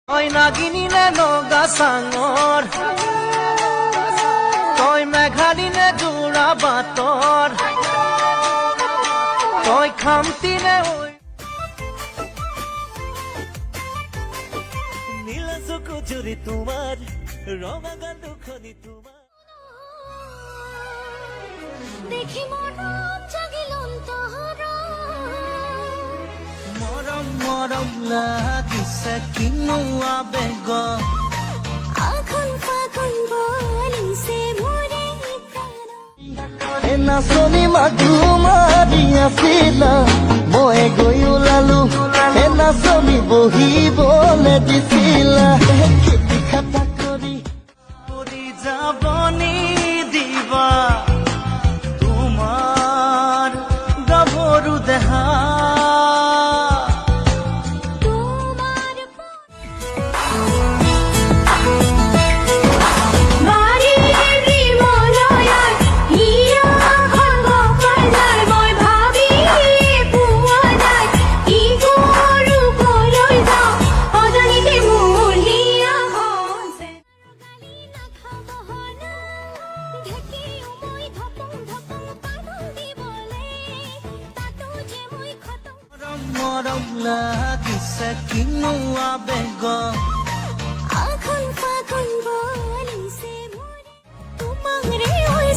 তই নাগিনী নে নগা চাঙৰ তই মেঘালী নে জোৰা বাটৰ তই খামতি নে নীলা চকু জুৰি তোমাৰ ৰঙা গান দুখনি তোমাৰ দেখি মৰম জাগিল অন্তৰৰ মৰম মৰম লাগিছে কিনো আবেগ আখন ফাখন বলিছে মোৰে প্ৰাণ এ নাচনী মাধু মাৰি আছিলা মই গৈ ওলালো এ নাচনী বহিবলে দিছিলা খেতি খাতা কৰি যাবনি দিবা তোমাৰ গাভৰু দেহা তোমার বাড়ির মনয়ার হিয়া খঙ্গ পালার মই ভাবি পুয়া যায় কি করু কলৈ যাও অজানিতে মলিয়া হসে গালি না খাব হনা ঢেকি মই ধপং ধপং পাগল দিবলে তাতো যে মই খতম মৰম মৰম লাগিছে কিনো আবেগ আখন ফাখন বলিছে মোৰে তোমাৰে ওই